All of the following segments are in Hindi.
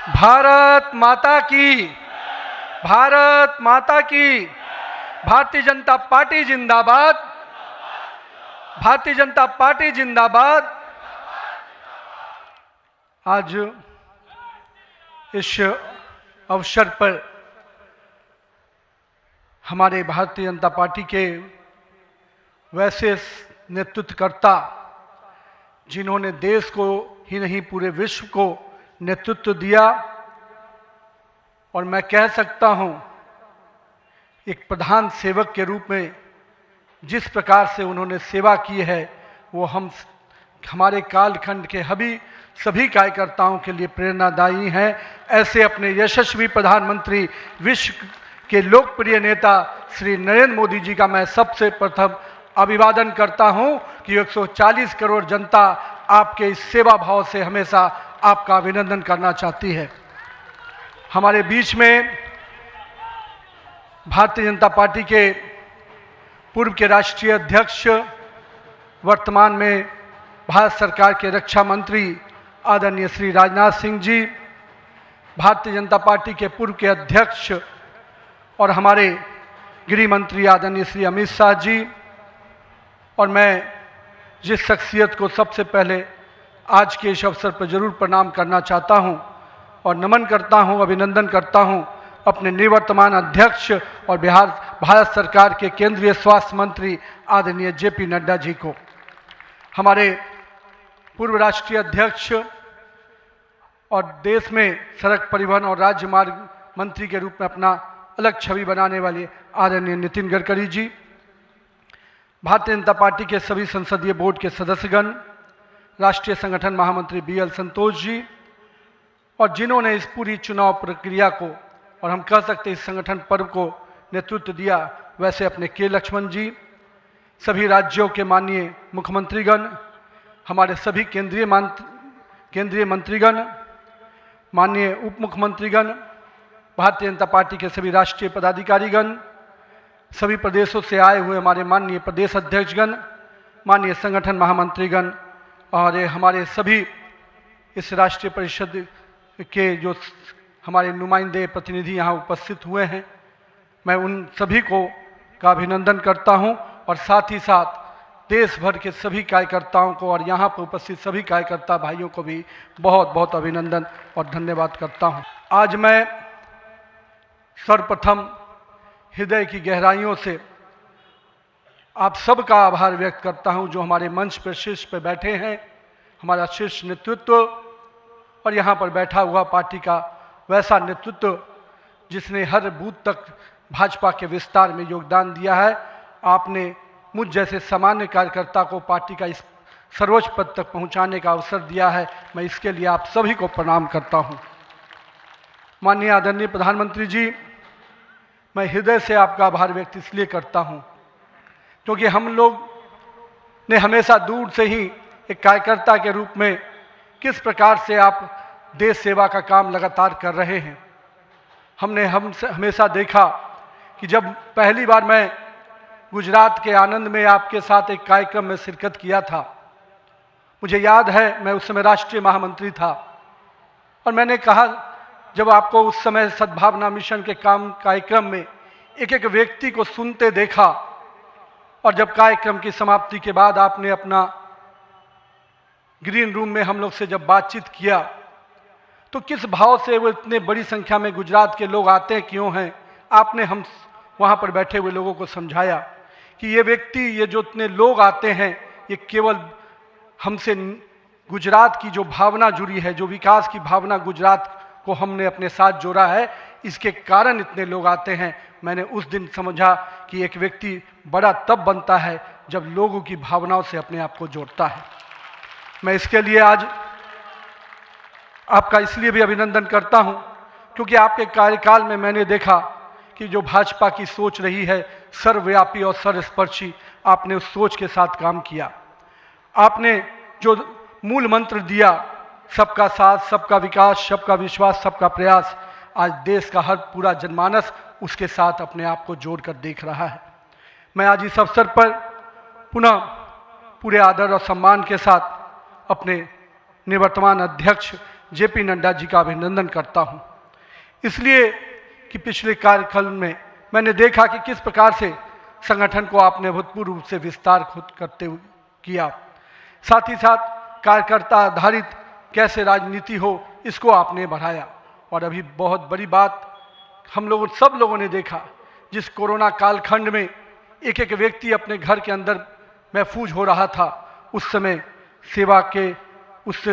भारत माता की, भारत माता की। भारतीय जनता पार्टी जिंदाबाद, भारतीय जनता पार्टी जिंदाबाद। आज इस अवसर पर हमारे भारतीय जनता पार्टी के वैसे नेतृत्वकर्ता, जिन्होंने देश को ही नहीं पूरे विश्व को नेतृत्व दिया, और मैं कह सकता हूं एक प्रधान सेवक के रूप में जिस प्रकार से उन्होंने सेवा की है, वो हमारे कालखंड के सभी कार्यकर्ताओं के लिए प्रेरणादायी हैं। ऐसे अपने यशस्वी प्रधानमंत्री, विश्व के लोकप्रिय नेता श्री नरेंद्र मोदी जी का मैं सबसे प्रथम अभिवादन करता हूं कि 140 करोड़ जनता आपके इस सेवा भाव से हमेशा आपका अभिनंदन करना चाहती है। हमारे बीच में भारतीय जनता पार्टी के पूर्व के राष्ट्रीय अध्यक्ष, वर्तमान में भारत सरकार के रक्षा मंत्री आदरणीय श्री राजनाथ सिंह जी, भारतीय जनता पार्टी के पूर्व के अध्यक्ष और हमारे गृह मंत्री आदरणीय श्री अमित शाह जी, और मैं जिस शख्सियत को सबसे पहले आज के इस अवसर पर जरूर प्रणाम करना चाहता हूं और नमन करता हूं, अभिनंदन करता हूं, अपने निवर्तमान अध्यक्ष और भारत सरकार के केंद्रीय स्वास्थ्य मंत्री आदरणीय जेपी नड्डा जी को, हमारे पूर्व राष्ट्रीय अध्यक्ष और देश में सड़क परिवहन और राज्य मार्ग मंत्री के रूप में अपना अलग छवि बनाने वाले आदरणीय नितिन गडकरी जी, भारतीय जनता पार्टी के सभी संसदीय बोर्ड के सदस्यगण, राष्ट्रीय संगठन महामंत्री BL संतोष जी, और जिन्होंने इस पूरी चुनाव प्रक्रिया को और हम कह सकते इस संगठन पर्व को नेतृत्व दिया, वैसे अपने के लक्ष्मण जी, सभी राज्यों के माननीय मुख्यमंत्रीगण, हमारे सभी केंद्रीय मंत्रीगण, माननीय उप मुख्यमंत्रीगण, भारतीय जनता पार्टी के सभी राष्ट्रीय पदाधिकारीगण, सभी प्रदेशों से आए हुए हमारे माननीय प्रदेश अध्यक्षगण, माननीय संगठन महामंत्रीगण, और हमारे सभी इस राष्ट्रीय परिषद के जो हमारे नुमाइंदे प्रतिनिधि यहाँ उपस्थित हुए हैं, मैं उन सभी का अभिनंदन करता हूँ, और साथ ही साथ देश भर के सभी कार्यकर्ताओं को और यहाँ पर उपस्थित सभी कार्यकर्ता भाइयों को भी बहुत बहुत अभिनंदन और धन्यवाद करता हूँ। आज मैं सर्वप्रथम हृदय की गहराइयों से आप सबका आभार व्यक्त करता हूं, जो हमारे मंच पर शीर्ष पर बैठे हैं, हमारा शीर्ष नेतृत्व, और यहाँ पर बैठा हुआ पार्टी का वैसा नेतृत्व जिसने हर बूथ तक भाजपा के विस्तार में योगदान दिया है। आपने मुझ जैसे सामान्य कार्यकर्ता को पार्टी का इस सर्वोच्च पद तक पहुँचाने का अवसर दिया है। मैं इसके लिए आप सभी को प्रणाम करता हूँ। माननीय आदरणीय प्रधानमंत्री जी, मैं हृदय से आपका आभार व्यक्त इसलिए करता हूं क्योंकि हम लोग ने हमेशा दूर से ही एक कार्यकर्ता के रूप में किस प्रकार से आप देश सेवा का काम लगातार कर रहे हैं। हमने हमेशा देखा कि जब पहली बार मैं गुजरात के आनंद में आपके साथ एक कार्यक्रम में शिरकत किया था, मुझे याद है मैं उस समय राष्ट्रीय महामंत्री था, और मैंने कहा जब आपको उस समय सद्भावना मिशन के कार्यक्रम में एक एक व्यक्ति को सुनते देखा, और जब कार्यक्रम की समाप्ति के बाद आपने अपना ग्रीन रूम में हम लोग से जब बातचीत किया, तो किस भाव से वो इतने बड़ी संख्या में गुजरात के लोग आते क्यों हैं, आपने हम वहाँ पर बैठे हुए लोगों को समझाया कि ये व्यक्ति, ये जो इतने लोग आते हैं, ये केवल हमसे गुजरात की जो भावना जुड़ी है, जो विकास की भावना गुजरात को हमने अपने साथ जोड़ा है, इसके कारण इतने लोग आते हैं। मैंने उस दिन समझा कि एक व्यक्ति बड़ा तब बनता है जब लोगों की भावनाओं से अपने आप को जोड़ता है। मैं इसके लिए आज आपका इसलिए भी अभिनंदन करता हूं क्योंकि आपके कार्यकाल में मैंने देखा कि जो भाजपा की सोच रही है सर्वव्यापी और सर्वस्पर्शी, आपने उस सोच के साथ काम किया। आपने जो मूल मंत्र दिया, सबका साथ, सबका विकास, सबका विश्वास, सबका प्रयास, आज देश का हर पूरा जनमानस उसके साथ अपने आप को जोड़कर देख रहा है। मैं आज इस अवसर पर पुनः पूरे आदर और सम्मान के साथ अपने निवर्तमान अध्यक्ष जेपी नड्डा जी का अभिनंदन करता हूं, इसलिए कि पिछले कार्यकाल में मैंने देखा कि किस प्रकार से संगठन को आपने अभूतपूर्व रूप से विस्तार खुद करते हुए किया। साथ ही साथ कार्यकर्ता आधारित कैसे राजनीति हो इसको आपने बढ़ाया। और अभी बहुत बड़ी बात हम लोगों सब लोगों ने देखा, जिस कोरोना कालखंड में एक एक व्यक्ति अपने घर के अंदर महफूज हो रहा था, उस समय सेवा के उस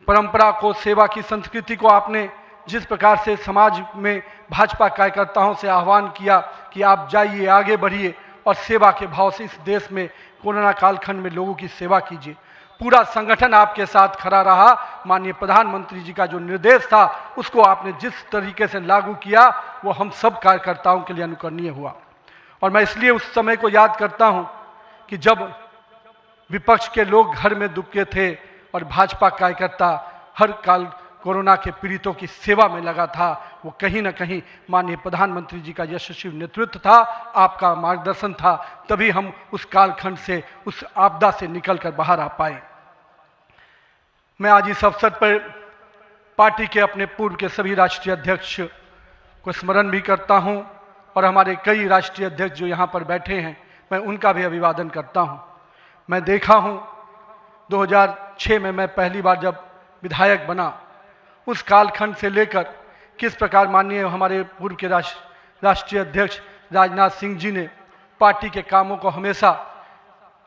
परंपरा को, सेवा की संस्कृति को आपने जिस प्रकार से समाज में भाजपा कार्यकर्ताओं से आह्वान किया कि आप जाइए, आगे बढ़िए और सेवा के भाव से इस देश में कोरोना कालखंड में लोगों की सेवा कीजिए। पूरा संगठन आपके साथ खड़ा रहा। माननीय प्रधानमंत्री जी का जो निर्देश था उसको आपने जिस तरीके से लागू किया वो हम सब कार्यकर्ताओं के लिए अनुकरणीय हुआ। और मैं इसलिए उस समय को याद करता हूं कि जब विपक्ष के लोग घर में दुबके थे और भाजपा कार्यकर्ता हर काल कोरोना के पीड़ितों की सेवा में लगा था, वो कहीं ना कहीं माननीय प्रधानमंत्री जी का यशस्वी नेतृत्व था, आपका मार्गदर्शन था, तभी हम उस कालखंड से, उस आपदा से निकलकर बाहर आ पाए। मैं आज इस अवसर पर पार्टी के अपने पूर्व के सभी राष्ट्रीय अध्यक्ष को स्मरण भी करता हूं और हमारे कई राष्ट्रीय अध्यक्ष जो यहाँ पर बैठे हैं, मैं उनका भी अभिवादन करता हूं। मैं देखा हूं 2006 में मैं पहली बार जब विधायक बना, उस कालखंड से लेकर किस प्रकार माननीय हमारे पूर्व के राष्ट्रीय अध्यक्ष राजनाथ सिंह जी ने पार्टी के कामों को हमेशा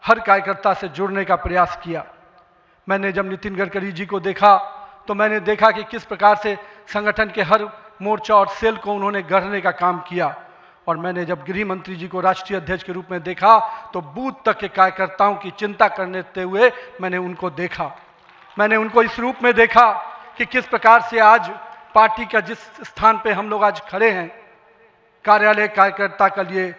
हर कार्यकर्ता से जोड़ने का प्रयास किया। मैंने जब नितिन गडकरी जी को देखा तो मैंने देखा कि किस प्रकार से संगठन के हर मोर्चा और सेल को उन्होंने गढ़ने का काम किया। और मैंने जब गृह मंत्री जी को राष्ट्रीय अध्यक्ष के रूप में देखा तो बूथ तक के कार्यकर्ताओं की चिंता करते हुए मैंने उनको देखा। मैंने उनको इस रूप में देखा कि किस प्रकार से आज पार्टी का जिस स्थान पे हम लोग आज खड़े हैं, कार्यालय कार्यकर्ता के लिए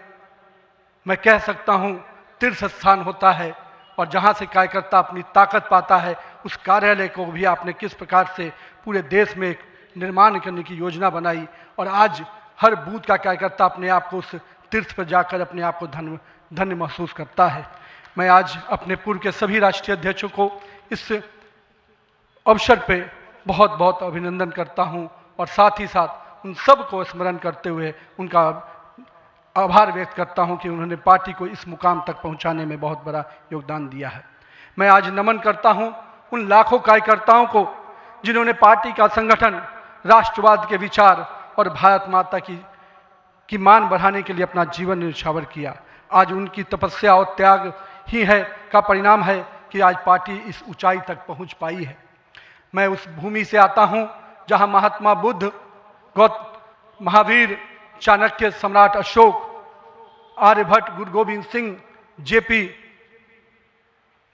मैं कह सकता हूं तीर्थ स्थान होता है, और जहां से कार्यकर्ता अपनी ताकत पाता है, उस कार्यालय को भी आपने किस प्रकार से पूरे देश में एक निर्माण करने की योजना बनाई। और आज हर बूथ का कार्यकर्ता अपने आप को उस तीर्थ पर जाकर अपने आप को धन्य महसूस करता है। मैं आज अपने पूर्व के सभी राष्ट्रीय अध्यक्षों को इस अवसर पे बहुत बहुत अभिनंदन करता हूं और साथ ही साथ उन सब को स्मरण करते हुए उनका आभार व्यक्त करता हूं कि उन्होंने पार्टी को इस मुकाम तक पहुंचाने में बहुत बड़ा योगदान दिया है। मैं आज नमन करता हूं उन लाखों कार्यकर्ताओं को जिन्होंने पार्टी का संगठन, राष्ट्रवाद के विचार और भारत माता की मान बढ़ाने के लिए अपना जीवन न्यौछावर किया। आज उनकी तपस्या और त्याग ही है का परिणाम है कि आज पार्टी इस ऊंचाई तक पहुंच पाई है। मैं उस भूमि से आता हूं जहां महात्मा बुद्ध, महावीर, चाणक्य, सम्राट अशोक, आर्यभट्ट, गुरु गोविंद सिंह, जेपी,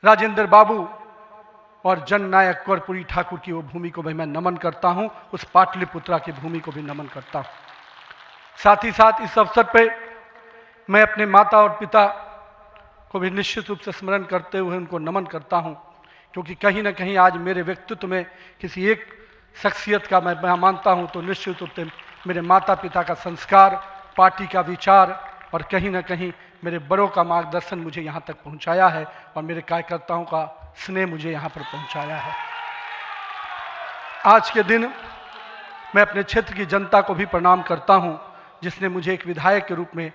राजेंद्र बाबू और जननायक कर्पूरी ठाकुर की वो भूमि को भी मैं नमन करता हूं, उस पाटलिपुत्रा की भूमि को भी नमन करता हूं। साथ ही साथ इस अवसर पे मैं अपने माता और पिता को भी निश्चित रूप से स्मरण करते हुए उनको नमन करता हूं, क्योंकि कहीं ना कहीं आज मेरे व्यक्तित्व में किसी एक शख्सियत का मैं मानता हूं तो निश्चित रूप से मेरे माता पिता का संस्कार, पार्टी का विचार और कहीं ना कहीं मेरे बड़ों का मार्गदर्शन मुझे यहाँ तक पहुँचाया है और मेरे कार्यकर्ताओं का स्नेह मुझे यहाँ पर पहुँचाया है। आज के दिन मैं अपने क्षेत्र की जनता को भी प्रणाम करता हूँ, जिसने मुझे एक विधायक के रूप में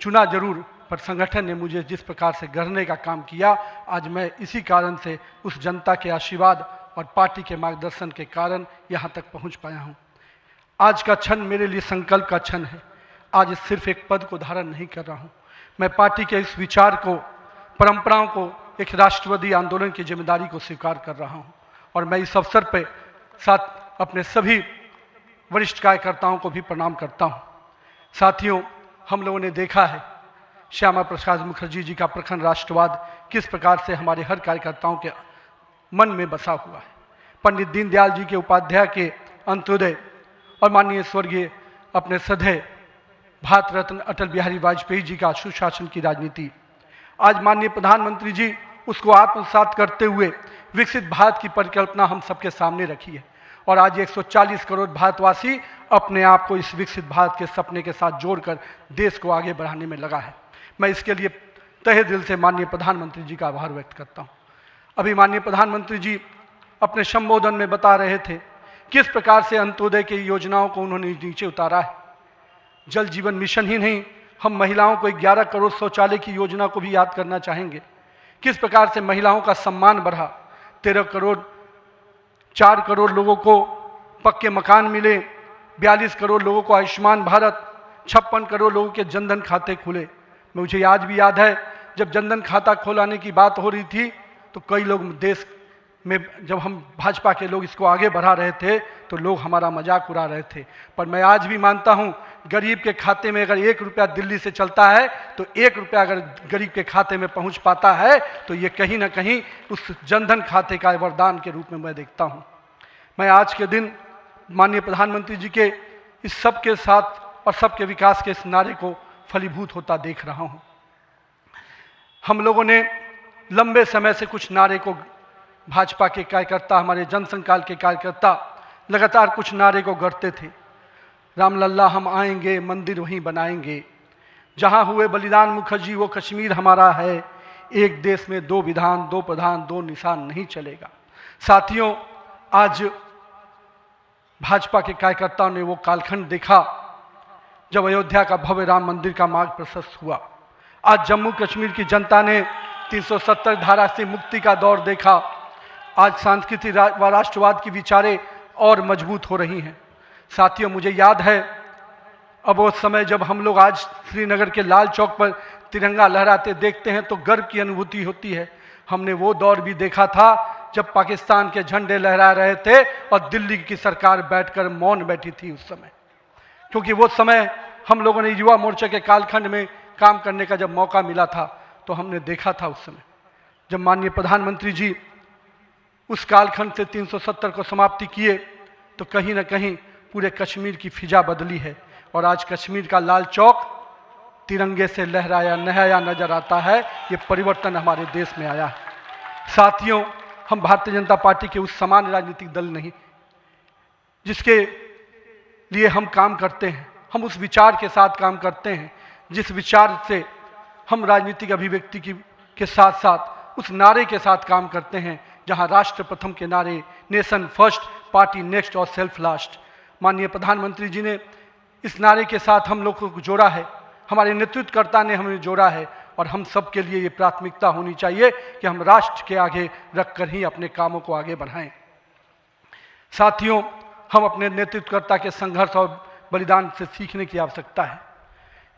चुना जरूर, पर संगठन ने मुझे जिस प्रकार से गढ़ने का काम किया, आज मैं इसी कारण से उस जनता के आशीर्वाद और पार्टी के मार्गदर्शन के कारण यहाँ तक पहुँच पाया हूँ। आज का क्षण मेरे लिए संकल्प का क्षण है। आज सिर्फ एक पद को धारण नहीं कर रहा हूँ, मैं पार्टी के इस विचार को, परंपराओं को, एक राष्ट्रवादी आंदोलन की जिम्मेदारी को स्वीकार कर रहा हूँ। और मैं इस अवसर पर साथ अपने सभी वरिष्ठ कार्यकर्ताओं को भी प्रणाम करता हूँ। साथियों, हम लोगों ने देखा है श्यामा प्रसाद मुखर्जी जी का प्रखर राष्ट्रवाद किस प्रकार से हमारे हर कार्यकर्ताओं के मन में बसा हुआ है। पंडित दीनदयाल जी के उपाध्याय के अंत्योदय और माननीय स्वर्गीय अपने सदैव भारत रत्न अटल बिहारी वाजपेयी जी का सुशासन की राजनीति, आज माननीय प्रधानमंत्री जी उसको आत्मसात करते हुए विकसित भारत की परिकल्पना हम सबके सामने रखी है। और आज 140 करोड़ भारतवासी अपने आप को इस विकसित भारत के सपने के साथ जोड़कर देश को आगे बढ़ाने में लगा है। मैं इसके लिए तहे दिल से माननीय प्रधानमंत्री जी का आभार व्यक्त करता हूँ। अभी माननीय प्रधानमंत्री जी अपने संबोधन में बता रहे थे किस प्रकार से अंत्योदय की योजनाओं को उन्होंने नीचे उतारा है। जल जीवन मिशन ही नहीं, हम महिलाओं को 11 करोड़ शौचालय की योजना को भी याद करना चाहेंगे। किस प्रकार से महिलाओं का सम्मान बढ़ा, 4 करोड़ लोगों को पक्के मकान मिले, 42 करोड़ लोगों को आयुष्मान भारत, 56 करोड़ लोगों के जनधन खाते खुले। मुझे आज भी याद है जब जनधन खाता खोलाने की बात हो रही थी तो कई लोग देश में, जब हम भाजपा के लोग इसको आगे बढ़ा रहे थे तो लोग हमारा मजाक उड़ा रहे थे। पर मैं आज भी मानता हूं गरीब के खाते में अगर 1 रुपया दिल्ली से चलता है तो 1 रुपया अगर गरीब के खाते में पहुंच पाता है तो ये कहीं ना कहीं उस जनधन खाते का वरदान के रूप में मैं देखता हूं। मैं आज के दिन माननीय प्रधानमंत्री जी के इस सब के साथ और सबके विकास के इस नारे को फलीभूत होता देख रहा हूं। हम लोगों ने लंबे समय से कुछ नारे को, भाजपा के कार्यकर्ता, हमारे जनसंकाल के कार्यकर्ता लगातार कुछ नारे को गढ़ते थे। रामलल्ला हम आएंगे, मंदिर वहीं बनाएंगे, जहां हुए बलिदान मुखर्जी वो कश्मीर हमारा है, एक देश में 2 विधान 2 प्रधान 2 निशान नहीं चलेगा। साथियों, आज भाजपा के कार्यकर्ताओं ने वो कालखंड देखा जब अयोध्या का भव्य राम मंदिर का मार्ग प्रशस्त हुआ। आज जम्मू कश्मीर की जनता ने 370 धारा से मुक्ति का दौर देखा। आज सांस्कृतिक व राष्ट्रवाद की विचारें और मजबूत हो रही हैं। साथियों, मुझे याद है अब वो समय जब हम लोग आज श्रीनगर के लाल चौक पर तिरंगा लहराते देखते हैं तो गर्व की अनुभूति होती है। हमने वो दौर भी देखा था जब पाकिस्तान के झंडे लहरा रहे थे और दिल्ली की सरकार बैठकर मौन बैठी थी उस समय, क्योंकि वो समय हम लोगों ने युवा मोर्चा के कालखंड में काम करने का जब मौका मिला था तो हमने देखा था उस समय जब माननीय प्रधानमंत्री जी उस कालखंड से 370 को समाप्ति किए तो कहीं ना कहीं पूरे कश्मीर की फिजा बदली है और आज कश्मीर का लाल चौक तिरंगे से लहराया नहाया नजर आता है। ये परिवर्तन हमारे देश में आया है। साथियों, हम भारतीय जनता पार्टी के उस समान राजनीतिक दल नहीं जिसके लिए हम काम करते हैं, हम उस विचार के साथ काम करते हैं जिस विचार से हम राजनीतिक अभिव्यक्ति के साथ साथ उस नारे के साथ काम करते हैं जहां राष्ट्र प्रथम के नारे, नेशन फर्स्ट, पार्टी नेक्स्ट और सेल्फ लास्ट, माननीय प्रधानमंत्री जी ने इस नारे के साथ हम लोगों को जोड़ा है, हमारे नेतृत्वकर्ता ने हमें जोड़ा है और हम सब के लिए ये प्राथमिकता होनी चाहिए कि हम राष्ट्र के आगे रखकर ही अपने कामों को आगे बढ़ाएं। साथियों, हम अपने नेतृत्वकर्ता के संघर्ष और बलिदान से सीखने की आवश्यकता है।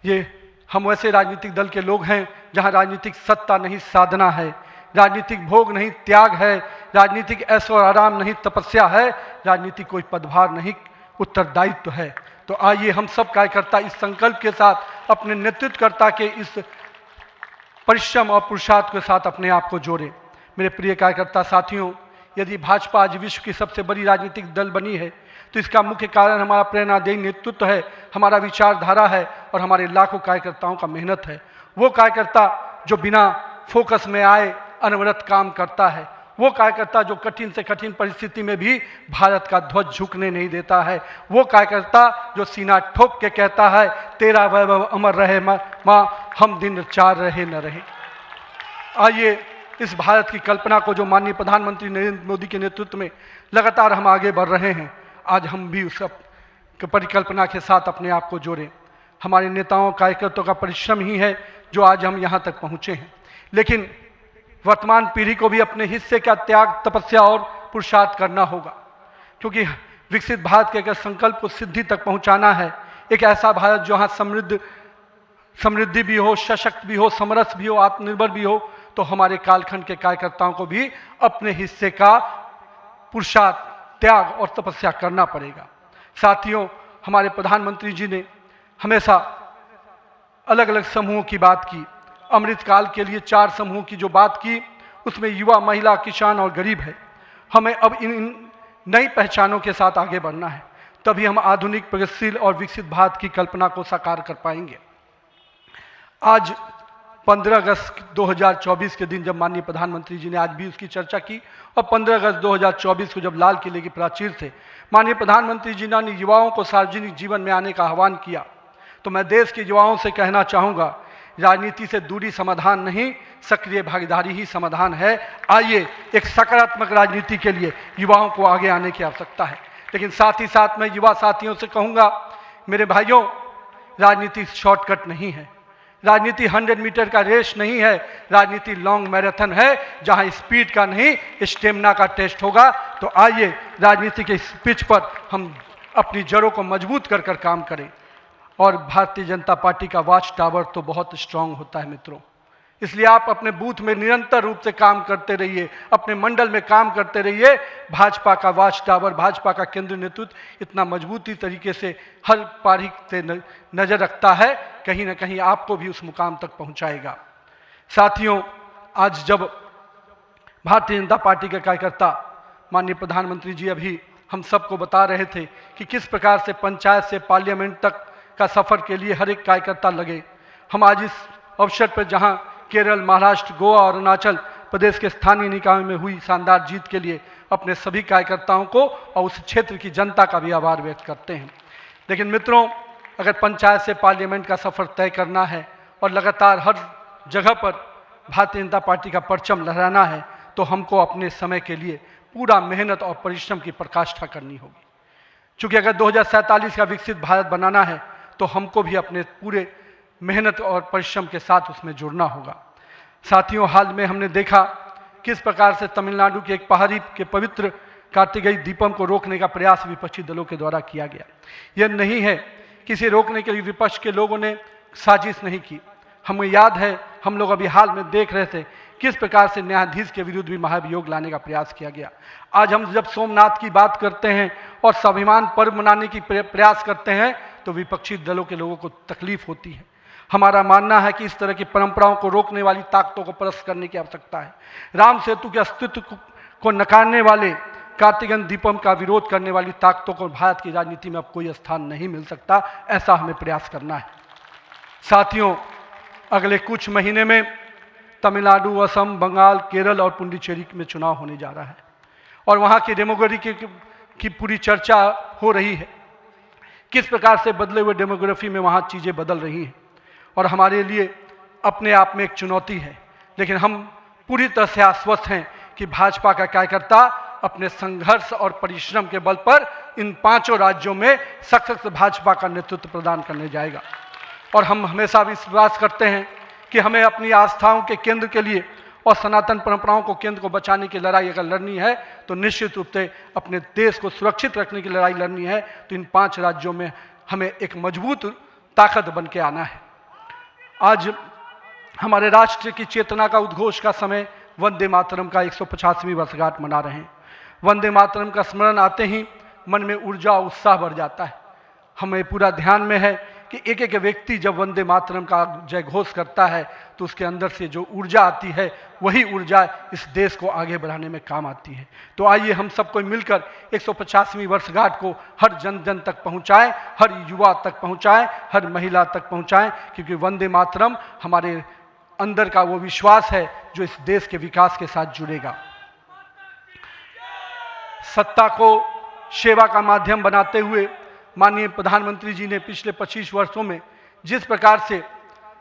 ये हम वैसे राजनीतिक दल के लोग हैं जहां राजनीतिक सत्ता नहीं साधना है, राजनीतिक भोग नहीं त्याग है, राजनीतिक ऐशो आराम नहीं तपस्या है, राजनीतिक कोई पदभार नहीं उत्तरदायित्व है। तो आइए हम सब कार्यकर्ता इस संकल्प के साथ अपने नेतृत्वकर्ता के इस परिश्रम और पुरुषार्थ के साथ अपने आप को जोड़े। मेरे प्रिय कार्यकर्ता साथियों, यदि भाजपा आज विश्व की सबसे बड़ी राजनीतिक दल बनी है तो इसका मुख्य कारण हमारा प्रेरणादायी नेतृत्व है, हमारा विचारधारा है और हमारे लाखों कार्यकर्ताओं का मेहनत है। वो कार्यकर्ता जो बिना फोकस में आए अनवरत काम करता है, वो कार्यकर्ता जो कठिन से कठिन परिस्थिति में भी भारत का ध्वज झुकने नहीं देता है, वो कार्यकर्ता जो सीना ठोक के कहता है तेरा वैभव अमर रहे माँ, हम दिन 4 रहे न रहे। आइए इस भारत की कल्पना को जो माननीय प्रधानमंत्री नरेंद्र मोदी के नेतृत्व में लगातार हम आगे बढ़ रहे हैं, आज हम भी उस परिकल्पना के साथ अपने आप को जोड़ें। हमारे नेताओं कार्यकर्ताओं का परिश्रम ही है जो आज हम यहाँ तक पहुँचे हैं, लेकिन वर्तमान पीढ़ी को भी अपने हिस्से का त्याग, तपस्या और पुरुषार्थ करना होगा, क्योंकि विकसित भारत के अगर संकल्प को सिद्धि तक पहुँचाना है, एक ऐसा भारत जहाँ समृद्धि भी हो, सशक्त भी हो, समरस भी हो, आत्मनिर्भर भी हो, तो हमारे कालखंड के कार्यकर्ताओं को भी अपने हिस्से का पुरुषार्थ, त्याग और तपस्या करना पड़ेगा। साथियों, हमारे प्रधानमंत्री जी ने हमेशा अलग अलग समूहों की बात की। अमृतकाल के लिए 4 समूहों की जो बात की उसमें युवा, महिला, किसान और गरीब है। हमें अब इन नई पहचानों के साथ आगे बढ़ना है, तभी हम आधुनिक, प्रगतिशील और विकसित भारत की कल्पना को साकार कर पाएंगे। आज 15 अगस्त 2024 के दिन जब माननीय प्रधानमंत्री जी ने आज भी उसकी चर्चा की और 15 अगस्त 2024 को जब लाल किले की प्राचीर से माननीय प्रधानमंत्री जी ने युवाओं को सार्वजनिक जीवन में आने का आह्वान किया, तो मैं देश के युवाओं से कहना चाहूँगा राजनीति से दूरी समाधान नहीं, सक्रिय भागीदारी ही समाधान है। आइए एक सकारात्मक राजनीति के लिए युवाओं को आगे आने की आवश्यकता है। लेकिन साथ ही साथ मैं युवा साथियों से कहूँगा, मेरे भाइयों, राजनीति शॉर्टकट नहीं है, राजनीति 100 मीटर का रेस नहीं है, राजनीति लॉन्ग मैराथन है, जहां स्पीड का नहीं स्टेमिना का टेस्ट होगा। तो आइए राजनीति के इस पिच पर हम अपनी जड़ों को मजबूत कर कर काम करें। और भारतीय जनता पार्टी का वॉच टावर तो बहुत स्ट्रांग होता है मित्रों, इसलिए आप अपने बूथ में निरंतर रूप से काम करते रहिए, अपने मंडल में काम करते रहिए। भाजपा का वॉच टावर, भाजपा का केंद्रीय नेतृत्व इतना मजबूती तरीके से हर पारी से नजर रखता है, कहीं ना कहीं आपको भी उस मुकाम तक पहुंचाएगा। साथियों, आज जब भारतीय जनता पार्टी के कार्यकर्ता, माननीय प्रधानमंत्री जी अभी हम सबको बता रहे थे कि किस प्रकार से पंचायत से पार्लियामेंट तक का सफर के लिए हर एक कार्यकर्ता लगे, हम आज इस अवसर पर जहां केरल, महाराष्ट्र, गोवा और अरुणाचल प्रदेश के स्थानीय निकायों में हुई शानदार जीत के लिए अपने सभी कार्यकर्ताओं को और उस क्षेत्र की जनता का भी आभार व्यक्त करते हैं। लेकिन मित्रों, अगर पंचायत से पार्लियामेंट का सफर तय करना है और लगातार हर जगह पर भारतीय जनता पार्टी का परचम लहराना है, तो हमको अपने समय के लिए पूरा मेहनत और परिश्रम की पराकाष्ठा करनी होगी। चूंकि अगर 2047 का विकसित भारत बनाना है, तो हमको भी अपने पूरे मेहनत और परिश्रम के साथ उसमें जुड़ना होगा। साथियों, हाल में हमने देखा किस प्रकार से तमिलनाडु के एक पहाड़ी के पवित्र कार्तिकेय दीपम को रोकने का प्रयास विपक्षी दलों के द्वारा किया गया। यह नहीं है कि इसे रोकने के लिए विपक्ष के लोगों ने साजिश नहीं की। हमें याद है, हम लोग अभी हाल में देख रहे थे किस प्रकार से न्यायाधीश के विरुद्ध भी महाभियोग लाने का प्रयास किया गया। आज हम जब सोमनाथ की बात करते हैं और स्वाभिमान पर्व मनाने की प्रयास करते हैं, तो विपक्षी दलों के लोगों को तकलीफ होती है। हमारा मानना है कि इस तरह की परंपराओं को रोकने वाली ताकतों को परास्त करने की आवश्यकता है। राम सेतु के अस्तित्व को नकारने वाले, कार्तिकेय दीपम का विरोध करने वाली ताकतों को भारत की राजनीति में अब कोई स्थान नहीं मिल सकता, ऐसा हमें प्रयास करना है। साथियों, अगले कुछ महीने में तमिलनाडु, असम, बंगाल, केरल और पुडुचेरी में चुनाव होने जा रहा है और वहाँ की डेमोग्राफी की पूरी चर्चा हो रही है। किस प्रकार से बदले हुए डेमोग्राफी में वहाँ चीज़ें बदल रही हैं और हमारे लिए अपने आप में एक चुनौती है। लेकिन हम पूरी तरह से आश्वस्त हैं कि भाजपा का कार्यकर्ता अपने संघर्ष और परिश्रम के बल पर इन 5 राज्यों में सशक्त भाजपा का नेतृत्व प्रदान करने जाएगा। और हम हमेशा विश्वास करते हैं कि हमें अपनी आस्थाओं के केंद्र के लिए और सनातन परंपराओं को केंद्र को बचाने की लड़ाई अगर लड़नी है, तो निश्चित रूप से अपने देश को सुरक्षित रखने की लड़ाई लड़नी है, तो इन 5 राज्यों में हमें एक मजबूत ताकत बन के आना है। आज हमारे राष्ट्र की चेतना का उद्घोष का समय वंदे मातरम का 150वीं वर्षगांठ मना रहे हैं। वंदे मातरम का स्मरण आते ही मन में ऊर्जा और उत्साह बढ़ जाता है। हमें पूरा ध्यान में है कि एक एक व्यक्ति जब वंदे मातरम का जय घोष करता है, तो उसके अंदर से जो ऊर्जा आती है, वही ऊर्जा इस देश को आगे बढ़ाने में काम आती है। तो आइए हम सबको मिलकर 150वीं वर्षगांठ को हर जन जन तक पहुंचाएं, हर युवा तक पहुंचाएं, हर महिला तक पहुंचाएं, क्योंकि वंदे मातरम हमारे अंदर का वो विश्वास है जो इस देश के विकास के साथ जुड़ेगा। सत्ता को सेवा का माध्यम बनाते हुए माननीय प्रधानमंत्री जी ने पिछले 25 वर्षों में जिस प्रकार से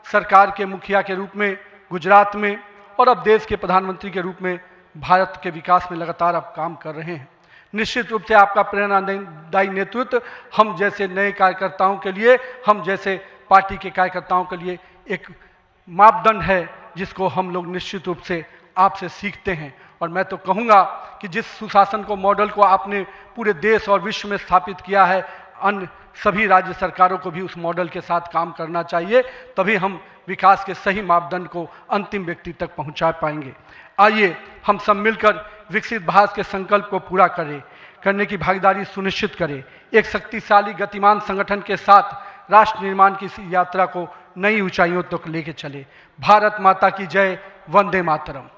सरकार के मुखिया के रूप में गुजरात में और अब देश के प्रधानमंत्री के रूप में भारत के विकास में लगातार अब काम कर रहे हैं, निश्चित रूप से आपका प्रेरणादायी नेतृत्व हम जैसे नए कार्यकर्ताओं के लिए, हम जैसे पार्टी के कार्यकर्ताओं के लिए एक मापदंड है जिसको हम लोग निश्चित रूप से आपसे सीखते हैं। और मैं तो कहूँगा कि जिस सुशासन को मॉडल को आपने पूरे देश और विश्व में स्थापित किया है, अन्य सभी राज्य सरकारों को भी उस मॉडल के साथ काम करना चाहिए, तभी हम विकास के सही मापदंड को अंतिम व्यक्ति तक पहुंचा पाएंगे। आइए हम सब मिलकर विकसित भारत के संकल्प को पूरा करने की भागीदारी सुनिश्चित करें। एक शक्तिशाली गतिमान संगठन के साथ राष्ट्र निर्माण की इस यात्रा को नई ऊंचाइयों तक लेके चले। भारत माता की जय। वंदे मातरम।